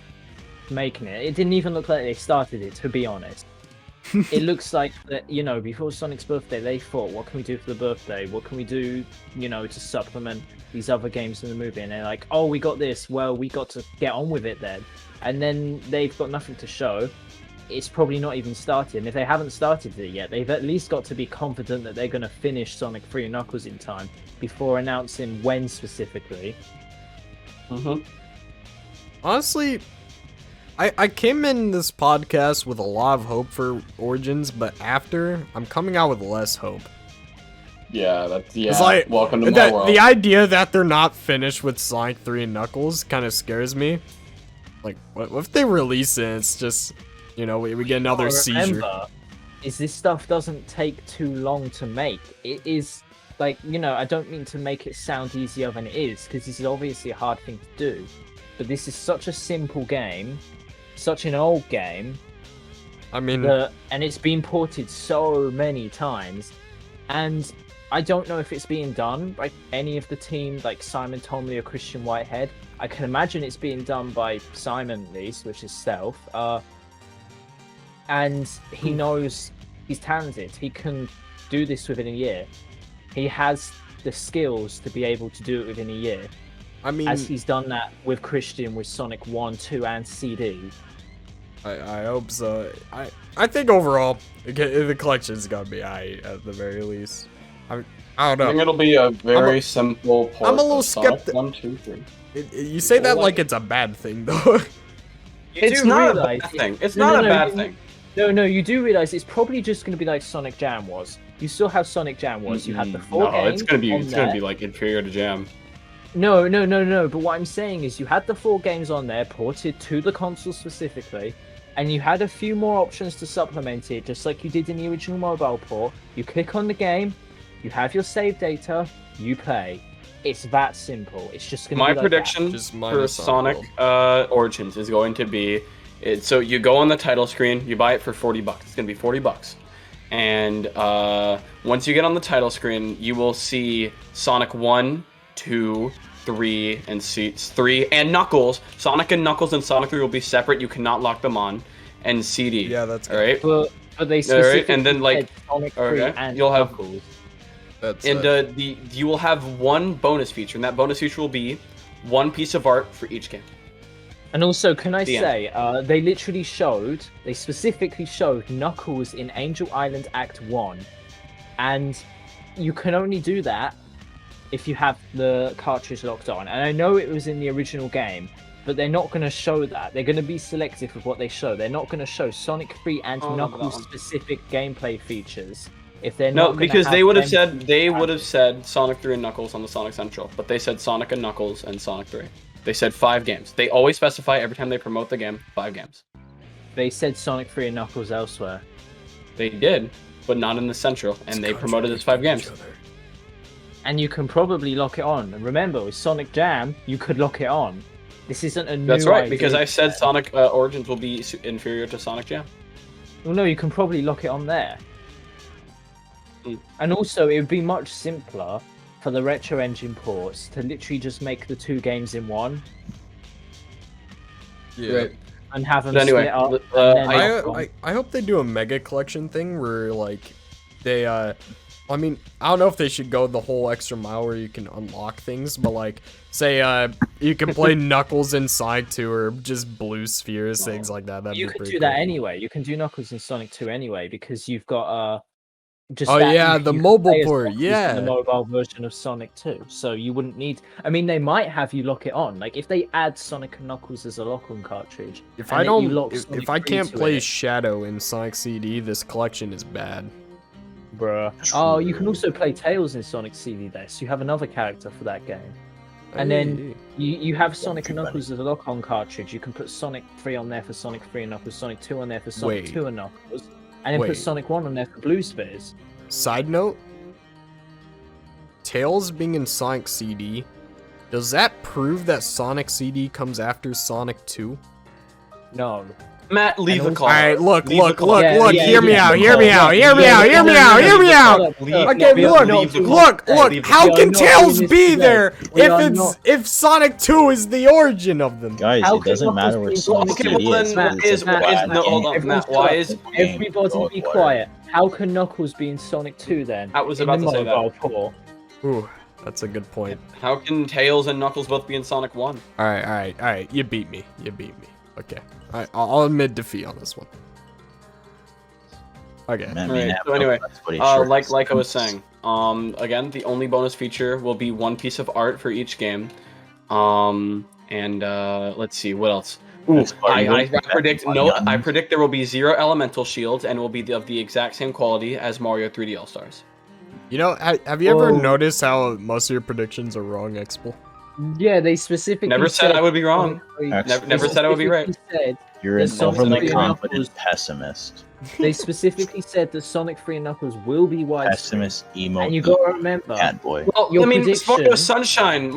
making it. It didn't even look like they started it, to be honest. It looks like that, before Sonic's birthday, they thought, what can we do for the birthday? What can we do, to supplement these other games in the movie? And they're like, oh, we got this. Well, we got to get on with it then. And then they've got nothing to show. It's probably not even started. And if they haven't started it yet, they've at least got to be confident that they're going to finish Sonic 3 and Knuckles in time before announcing when specifically. Honestly, I came in this podcast with a lot of hope for Origins, but after, I'm coming out with less hope. Yeah, It's like, welcome to my world. The idea that they're not finished with Sonic 3 and Knuckles kind of scares me. Like, what if they release it and it's just... we get another seizure. Is this stuff doesn't take too long to make. It is, like, I don't mean to make it sound easier than it is, because this is obviously a hard thing to do. But this is such a simple game, such an old game. I mean... and it's been ported so many times. And I don't know if it's being done by any of the team, like Simon Tomley or Christian Whitehead. I can imagine it's being done by Simon at least, which is Stealth. And he knows he's talented. He can do this within a year. He has the skills to be able to do it within a year. I mean, as he's done that with Christian with Sonic 1, 2, and CD. I hope so. I think overall, the collection's gotta be high at the very least. I don't know. I think it'll be a very simple port. I'm a little of Sonic skeptic. 1, 2, 3. You say that like it's a bad thing, though. It's not a bad thing. It's not a bad thing. No, you do realize it's probably just going to be like Sonic Jam was. You saw how Sonic Jam was. You had the 4 games. It's gonna be like inferior to Jam. No. But what I'm saying is you had the 4 games on there ported to the console specifically, and you had a few more options to supplement it, just like you did in the original mobile port. You click on the game, you have your save data, you play. It's that simple. It's just gonna be like prediction for Sonic Origins is going to be, so you go on the title screen, you buy it for $40. It's gonna be $40. And once you get on the title screen, you will see Sonic 1, 2, 3, and 3, and Knuckles. Sonic and Knuckles and Sonic 3 will be separate. You cannot lock them on. And CD. Yeah, that's all right. But they specifically and then like Sonic 3 and you'll have Knuckles. You will have one bonus feature, and that bonus feature will be one piece of art for each game. And also, can I say, they specifically showed Knuckles in Angel Island Act 1. And you can only do that if you have the cartridge locked on. And I know it was in the original game, but they're not going to show that. They're going to be selective with what they show. They're not going to show Sonic 3 and Knuckles specific gameplay features. If they're not because they would have said Sonic 3 and Knuckles on the Sonic Central, but they said Sonic and Knuckles and Sonic 3. They said 5 games. They always specify every time they promote the game, 5 games. They said Sonic 3 and Knuckles elsewhere. They did, but not in the Central, and they promoted it as 5 games. And you can probably lock it on. And remember, with Sonic Jam, you could lock it on. This isn't a new That's right, idea. because I said Sonic Origins will be inferior to Sonic Jam. Well, no, you can probably lock it on there. And also, it would be much simpler for the Retro Engine ports to literally just make the 2 games in one. Yeah. Right. And have them anyway, split up. I hope they do a mega collection thing where like they I mean, I don't know if they should go the whole extra mile where you can unlock things, but like say you can play Knuckles in Sonic 2 or just blue spheres, things like that. That'd you be could pretty do cool. that anyway. You can do Knuckles in Sonic 2 anyway because you've got just the mobile port, yeah, the mobile version of Sonic 2. So you wouldn't need. I mean, they might have you lock it on. Like if they add Sonic and Knuckles as a lock-on cartridge. If I can't play Shadow in Sonic CD, this collection is bad. Bruh. Oh, you can also play Tails in Sonic CD there, so you have another character for that game. And then you have Sonic and Knuckles as a lock-on cartridge. You can put Sonic 3 on there for Sonic 3 and Knuckles, Sonic 2 on there for Sonic 2 and Knuckles, and then put Sonic 1 on there for Blue Spheres. Side note, Tails being in Sonic CD, does that prove that Sonic CD comes after Sonic 2? No. Matt, leave the call. Alright, look, hear me out. Okay, look, how can Tails be there if Sonic 2 is the origin of them? Guys, it doesn't matter where Sonic is. Matt, why is everybody be quiet? How can Knuckles be in Sonic 2 then? I was about to say that. Ooh, that's a good point. How can Tails and Knuckles both be in Sonic 1? Alright, you beat me. Okay. I'll admit defeat on this one. Okay. Right. So anyway, like I was saying, again, the only bonus feature will be one piece of art for each game. Let's see what else. Ooh, I predict there will be 0 elemental shields and will be of the exact same quality as Mario 3D All Stars. You know, have you ever noticed how most of your predictions are wrong, Expo? Yeah, they specifically never said I would be wrong. Never said I would be right. You're an overly confident pessimist. They specifically said that Sonic 3 and Knuckles will be widescreen. Pessimist, emo. And you gotta remember, cat boy. Well, I mean, Mario Sunshine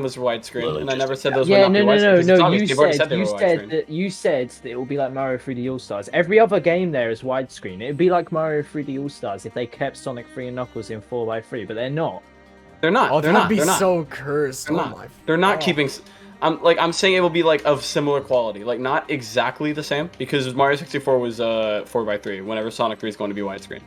was widescreen, and I never said those were not widescreen. No. You said that it will be like Mario 3D All Stars. Every other game there is widescreen. It'd be like Mario 3D All Stars if they kept Sonic 3 and Knuckles in 4x3, but they're not. They're not. Oh, they're that'd not. be so cursed. They're not. They're not keeping. I'm saying it will be like of similar quality, like not exactly the same, because Mario 64 was 4:3. Whenever Sonic 3 is going to be widescreen.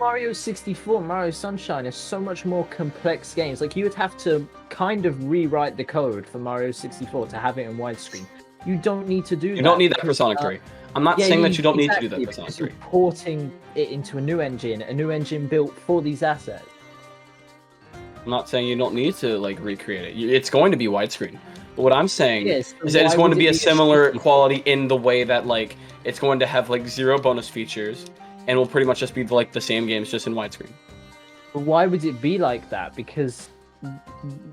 Mario 64, Mario Sunshine are so much more complex games. Like, you would have to kind of rewrite the code for Mario 64 to have it in widescreen. You don't need to do that. You don't need that for Sonic 3. I'm not saying that you don't need to do that for Sonic 3. You're porting it into a new engine built for these assets. I'm not saying you don't need to like recreate it. It's going to be widescreen. But what I'm saying is that it's going to be a similar quality in the way that like it's going to have like 0 bonus features. And will pretty much just be like the same games, just in widescreen. But why would it be like that? Because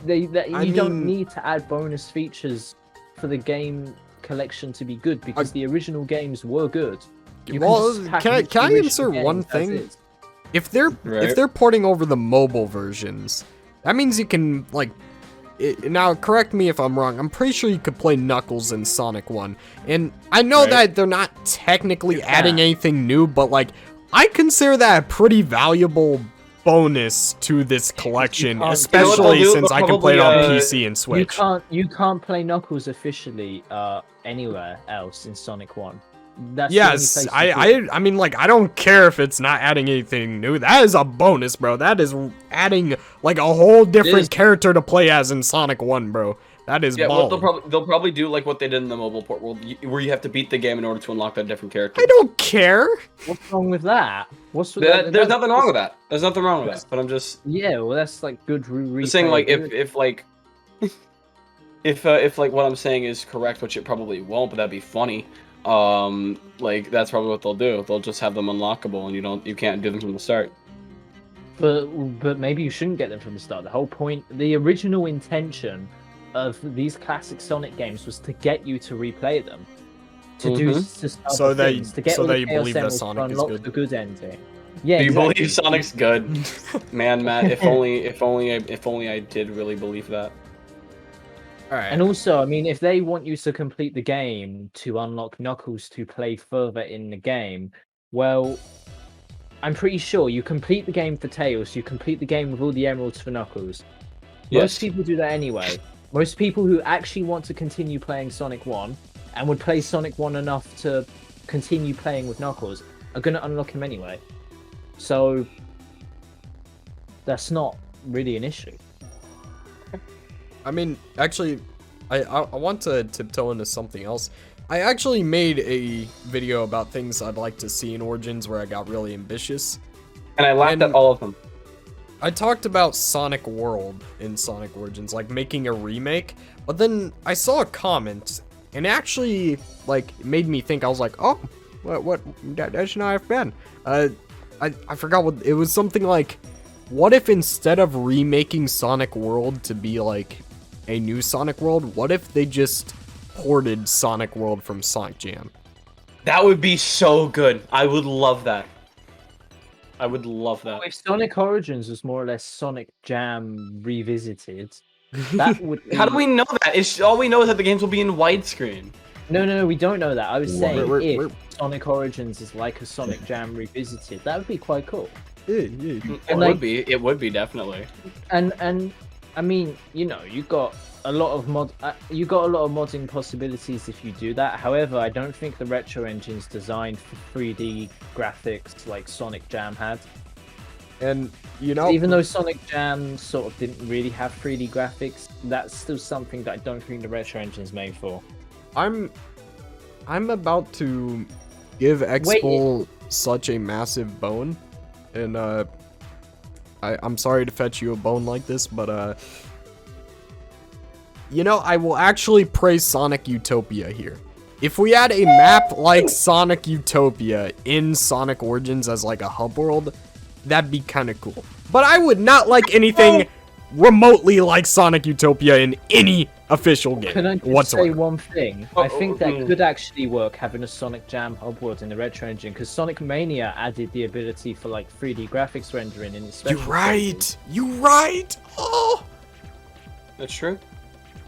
you don't need to add bonus features for the game collection to be good. Because the original games were good. Can I insert one thing? If they're porting over the mobile versions, that means you can like. Now, correct me if I'm wrong. I'm pretty sure you could play Knuckles in Sonic 1. And I know that they're not technically adding anything new, but, like, I consider that a pretty valuable bonus to this collection, especially since I can play it on PC and Switch. You can't play Knuckles officially anywhere else in Sonic 1. That's yes, I mean, like, I don't care if it's not adding anything new. That is a bonus, bro. That is adding, like, a whole different character to play as in Sonic 1, bro. That is well, they'll probably do like what they did in the mobile port world, where you have to beat the game in order to unlock that different character. I don't care. What's wrong with that? There's nothing wrong with that. There's nothing wrong with that. But I'm just well, that's like good. Just saying, like, if like what I'm saying is correct, which it probably won't, but that'd be funny. Like that's probably what they'll do. They'll just have them unlockable, and you can't do them from the start. But maybe you shouldn't get them from the start. The whole point, the original intention of these classic Sonic games was to get you to replay them, to do so that you believe that Sonic is good. The good ending. Yeah. Do you believe Sonic's good? Man, Matt, if only I did really believe that. Alright. And also, I mean, if they want you to complete the game to unlock Knuckles to play further in the game, well, I'm pretty sure you complete the game for Tails, you complete the game with all the emeralds for Knuckles. Yes. Most people do that anyway. Most people who actually want to continue playing Sonic 1 and would play Sonic 1 enough to continue playing with Knuckles are going to unlock him anyway. So, that's not really an issue. I mean, actually, I want to tiptoe into something else. I actually made a video about things I'd like to see in Origins where I got really ambitious. And I laughed at all of them. I talked about Sonic World in Sonic Origins, like making a remake, but then I saw a comment, and it actually, like, made me think. I was like, oh, that should not have been. I forgot what, it was something like, what if instead of remaking Sonic World to be, like, a new Sonic World, what if they just ported Sonic World from Sonic Jam? That would be so good. I would love that. I would love that. If Sonic Origins was more or less Sonic Jam revisited, that would be... How do we know that? All we know is that the games will be in widescreen. No, we don't know that. I was saying if Sonic Origins is like a Sonic Jam revisited, that would be quite cool. It would be definitely. And I mean, you know, you got a lot of modding possibilities if you do that. However, I don't think the retro engine's designed for 3D graphics like Sonic Jam had. And you know, even though Sonic Jam sort of didn't really have 3D graphics, that's still something that I don't think the retro engine's made for. I'm about to give Expo such a massive bone, and I'm sorry to fetch you a bone like this, but you know, I will actually praise Sonic Utopia here. If we had a map like Sonic Utopia in Sonic Origins as like a hub world, that'd be kind of cool. But I would not like anything remotely like Sonic Utopia in any official game Can I just whatsoever. say one thing? I think that could actually work, having a Sonic Jam hub world in the retro engine, because Sonic Mania added the ability for like 3D graphics rendering in its special You're right! Oh! That's true.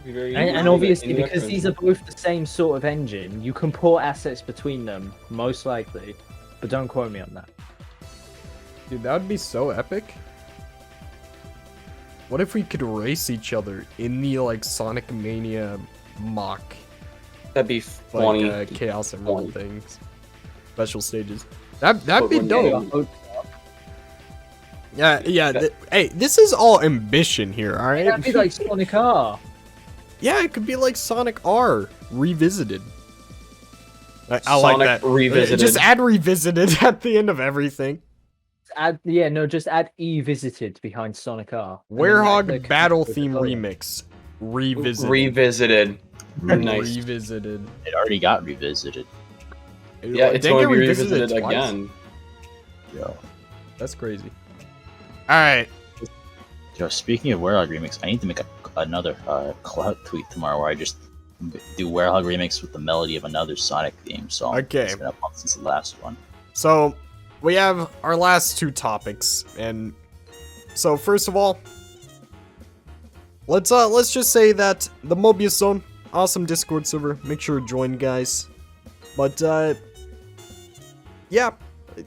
And obviously, because these are both the same sort of engine, you can port assets between them, most likely. But don't quote me on that. Dude, that would be so epic. What if we could race each other in the like Sonic Mania mock, That'd be funny. like Chaos Emerald things, special stages? That'd be dope. Yeah. Hey, this is all ambition here, all right? That'd be like Sonic R. Yeah, it could be like Sonic R revisited. I like Sonic that. Revisited. Just add revisited at the end of everything. Just add E visited behind Sonic R. Werehog Battle Theme Remix. Revisited. Nice. Revisited. It already got revisited. Yeah, it's Dang, going to it be revisited twice? again. Yo. That's crazy. Alright. Yo, speaking of Werehog remix, I need to make another clout tweet tomorrow where I just do Werehog remix with the melody of another Sonic theme song. Okay. It's been a month since the last one. So, we have our last two topics, and so first of all, let's just say that the Mobius Zone, awesome Discord server. Make sure to join, guys. But yeah,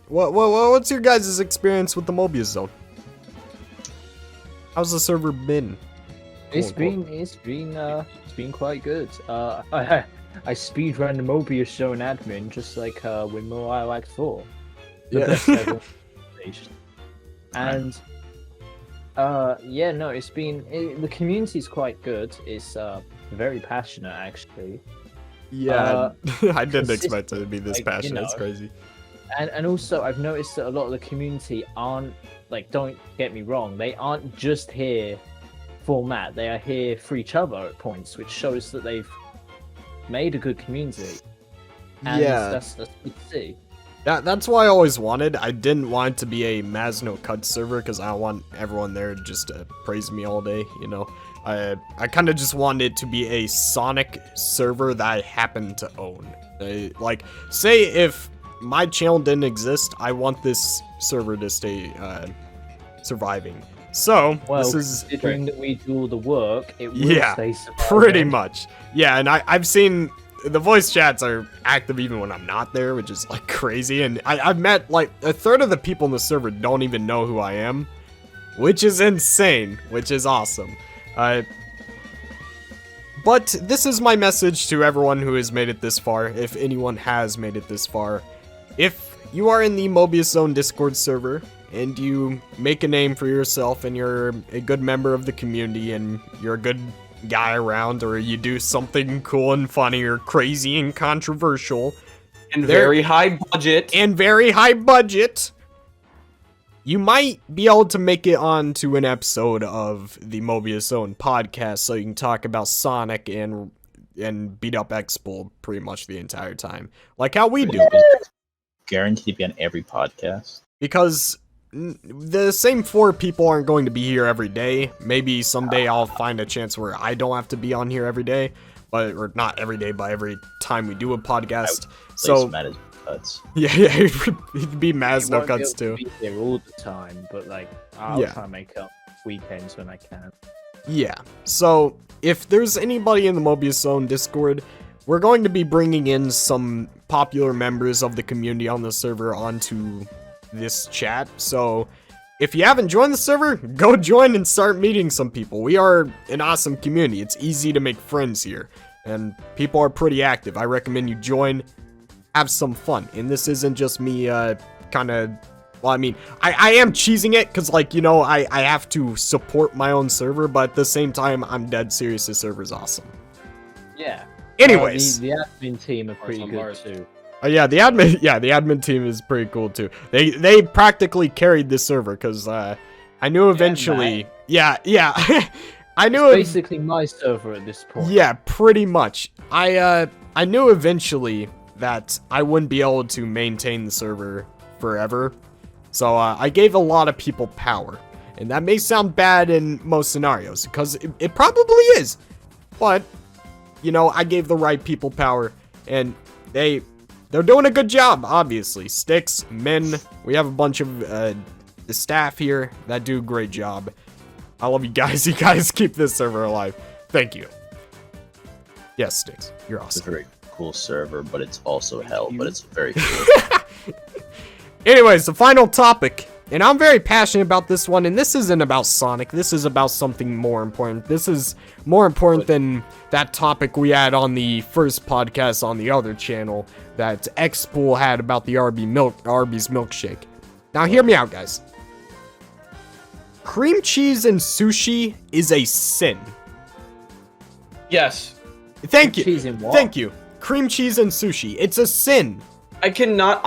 what's your guys' experience with the Mobius Zone? How's the server been? It's been quite good. I speedrun the Mobius Zone admin just like with Mobile Act 4. The Yeah. best ever stage. And yeah, no, the community's quite good. It's very passionate actually. Yeah, I didn't expect it to be this like, passionate. It's crazy. And also I've noticed that a lot of the community aren't like, don't get me wrong, they aren't just here for Matt, they are here for each other at points, which shows that they've made a good community. And Yeah. that's good to see. That's why I always wanted. I didn't want it to be a Masno Cut server because I don't want everyone there just to praise me all day, you know. I kind of just wanted it to be a Sonic server that I happen to own. Like, say if my channel didn't exist, I want this server to stay surviving. So, Well, this is... considering that we do all the work, it will stay surviving. pretty much. Yeah, and I've seen... The voice chats are active even when I'm not there, which is like crazy. And I've met like a third of the people in the server don't even know who I am, which is insane, which is awesome. But this is my message to everyone who has made it this far, if anyone has made it this far. If you are in the Mobius Zone Discord server and you make a name for yourself and you're a good member of the community and you're a good guy around, or you do something cool and funny or crazy and controversial And very high budget, you might be able to make it onto an episode of the Mobius Zone podcast so you can talk about Sonic and beat up X-Bull pretty much the entire time, like how we do. Guaranteed to be on every podcast. Because the same 4 people aren't going to be here every day. Maybe someday I'll find a chance where I don't have to be on here every day, or not every day, but every time we do a podcast. So Cuts. yeah, it'd be Masno Cuts too. Be here all the time, but like I'll try to make up weekends when I can. Yeah. So if there's anybody in the Mobius Zone Discord, we're going to be bringing in some popular members of the community on the server onto this chat. So if you haven't joined the server, go join and start meeting some people. We are an awesome community. It's easy to make friends here, and people are pretty active. I recommend you join, have some fun. And this isn't just me kind of, well, I mean, I am cheesing it because, like, you know, I have to support my own server, but at the same time, I'm dead serious. This server's awesome. Yeah. Anyways, the admin team are pretty good too. Yeah, the admin team is pretty cool too. They practically carried this server because I knew eventually. Yeah. I knew it's basically my server at this point. Yeah, pretty much. I knew eventually that I wouldn't be able to maintain the server forever, so I gave a lot of people power, and that may sound bad in most scenarios because it probably is, but you know, I gave the right people power, and they're doing a good job, obviously. Sticks, Min, we have a bunch of the staff here that do a great job. I love you guys. You guys keep this server alive. Thank you. Yes, Sticks, you're awesome. It's a very cool server, but it's also hell, but it's very cool. Anyways, the final topic And I'm very passionate about this one, and this isn't about Sonic. This is about something more important. This is more important than that topic we had on the first podcast on the other channel that X-Pool had about the Arby's milkshake. Now, hear me out, guys. Cream cheese and sushi is a sin. Yes. Thank you. Cheese and what? Thank you. Cream cheese and sushi. It's a sin. I cannot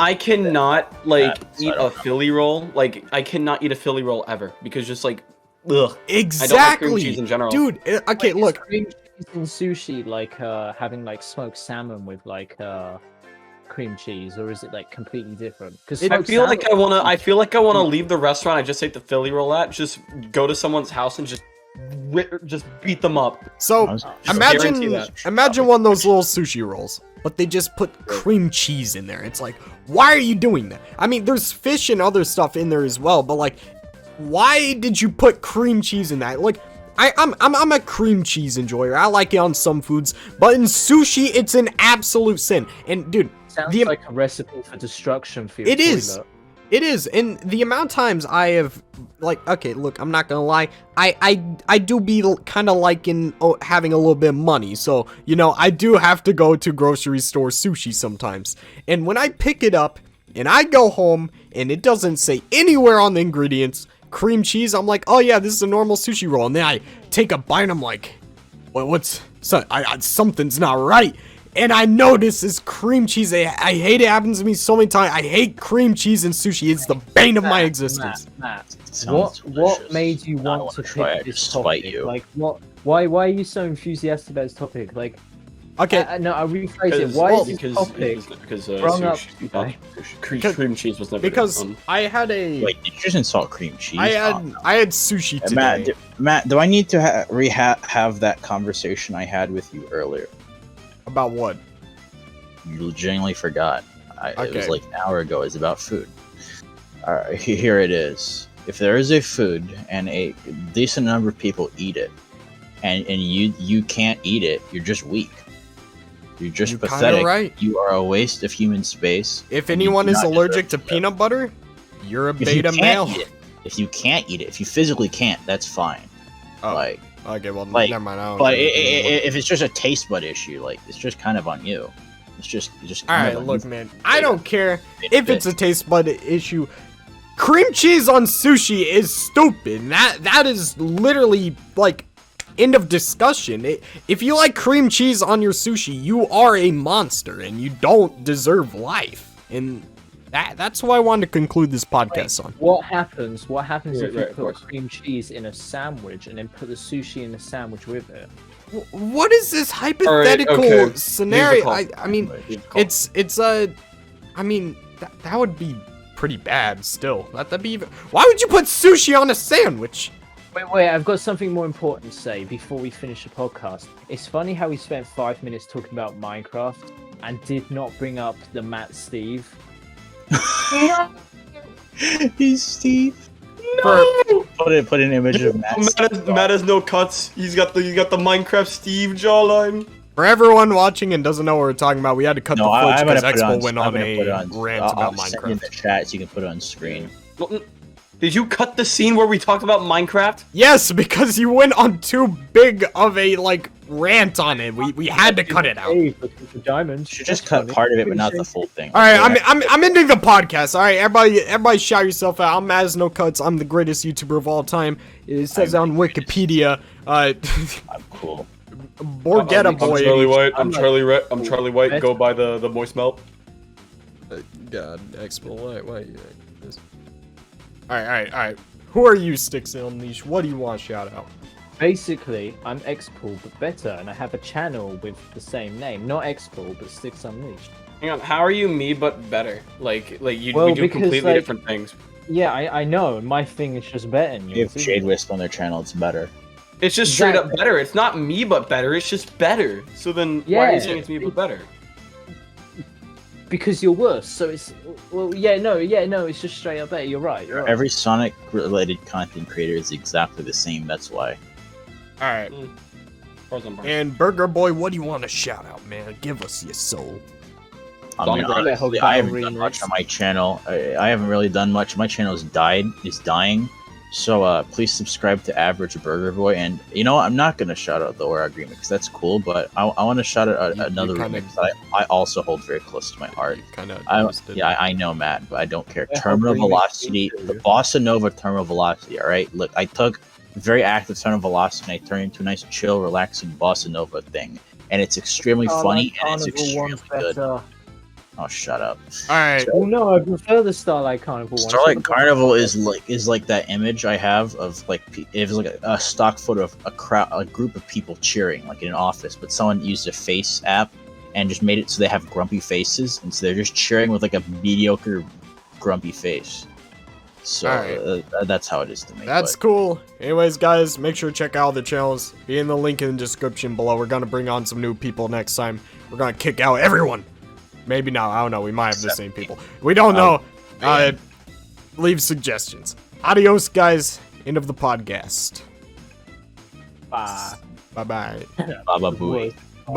like That's- eat I a don't know. Philly roll. Like I cannot eat a Philly roll ever because just like ugh. Exactly. I don't like cream cheese in general. Dude, okay, Like, look. is cream cheese in sushi like having like smoked salmon with like cream cheese, or is it like completely different? Because I feel like I wanna leave the restaurant I just ate the Philly roll at, just go to someone's house and just beat them up. So, guarantee imagine one of those little sushi rolls, but they just put cream cheese in there. It's like, why are you doing that? I mean, there's fish and other stuff in there as well, but like, why did you put cream cheese in that? Like, I'm a cream cheese enjoyer. I like it on some foods, but in sushi, it's an absolute sin. And dude, sounds like a recipe for destruction for your It is. toilet. it is. And the amount of times I have, like, okay, look, I'm not gonna lie. I do be kind of liking having a little bit of money. So, you know, I do have to go to grocery store sushi sometimes. And when I pick it up and I go home and it doesn't say anywhere on the ingredients cream cheese, I'm like, oh yeah, this is a normal sushi roll. And then I take a bite and I'm like, what's something's not right. And I notice this cream cheese. I hate it. Happens to me so many times. I hate cream cheese and sushi. It's the bane of my existence. Matt, Sounds what delicious. made you I want wanna to try pick it this just to spite topic? you. Like, what? Why are you so enthusiastic about this topic? Like, Okay, no, I'll rephrase it. Why is this topic because sprung up? cream cheese was never because good. I had a, Wait, did you just insult cream cheese? I had sushi today. Matt, do I need to have that conversation I had with you earlier? About what? You genuinely forgot. It was Okay. like an hour ago. It's about food. Alright, here it is. If there is a food and a decent number of people eat it, and you can't eat it, you're just weak. You're just You're kinda pathetic. right. You are a waste of human space. If and you anyone do is not allergic to deserve live. peanut butter, you're a If you beta can't male. eat it, if you can't eat it, if you physically can't, that's fine. Oh, Like, okay, well, like, never mind. I don't but think it's if it's just a taste bud issue, like it's just kind of on you. It's just All kind right, of on look, you. man. I don't care if Bit. it's a taste bud issue. Cream cheese on sushi is stupid. That is literally like end of discussion. If you like cream cheese on your sushi, you are a monster and you don't deserve life. And that's why I wanted to conclude this podcast on. What happens? What happens Right, if right, you of put course. cream cheese in a sandwich and then put the sushi in the sandwich with it? What is this hypothetical okay. scenario? Leave the I mean, it's a, I mean, that would be pretty bad still. That'd be even, why would you put sushi on a sandwich? Wait, I've got something more important to say before we finish the podcast. It's funny how we spent 5 minutes talking about Minecraft and did not bring up the Matt Steve. He's Steve. Put an image of Matt. Matt has no cuts. He's got the Minecraft Steve jawline. For everyone watching and doesn't know what we're talking about, we had to cut No, the footage I'm gonna because put it Expo on. went I'm on gonna put it a on. rant I'll about send it in Minecraft. the chat so you can put it on screen. Did you cut the scene where we talked about Minecraft? Yes, because you went on too big of a like rant on it. We had to cut it out. Hey, looking for diamonds. You should just That's cut funny. part of it, but not the full thing. All right, Okay? I'm ending the podcast. All right, everybody shout yourself out. I'm Mad as No Cuts. I'm the greatest YouTuber of all time. It says on Wikipedia. I'm cool. Borgetta I'm boy. Charlie White. I'm I'm Charlie White. Go by the moist melt. God, Expo. Why? All right. Who are you, Sticks Unleashed? What do you want to shout out? Basically, I'm X-Pool, but better, and I have a channel with the same name. Not X-Pool, but Sticks Unleashed. Hang on, how are you me but better? Like you Well, we do because, completely like- different things. Yeah, I know. My thing is just better than yours. If Shade Wisp on their channel, it's better. It's just straight up Exactly. better. It's not me but better. It's just better. So then why are Yeah. you saying it's me but better? Because you're worse. So it's it's just straight up better. You're right. You're right. Every Sonic related content creator is exactly the same. That's why. All right. Frozen Bar. And Burger Boy, what do you want to shout out, man? Give us your soul. I mean, Sonic honestly, I haven't done much on my channel. I haven't really done much. My channel is dying. So please subscribe to Average Burger Boy. And you know what? I'm not gonna shout out the Aura remix because that's cool, but I want to shout out another remix that I also hold very close to my heart. I know, Matt, but I don't care. Terminal Velocity, the Bossa Nova Terminal Velocity. All right, look, I took very active Terminal Velocity and I turned it into a nice, chill, relaxing Bossa Nova thing, and it's extremely funny and it's extremely good. Oh, shut up. All right. Well, no, I prefer the Starlight Carnival one. Starlight Carnival is like that image I have of like it was like a stock photo of a group of people cheering like in an office, but someone used a face app and just made it so they have grumpy faces, and so they're just cheering with like a mediocre grumpy face. So that's how it is to me. That's cool. Anyways, guys, make sure to check out the channels. Be in the link in the description below. We're gonna bring on some new people next time. We're gonna kick out everyone. Maybe not. I don't know. We might have the same people. We don't know. Leave suggestions. Adios, guys. End of the podcast. Bye. Bye-bye. Baba Booey. Bye-bye.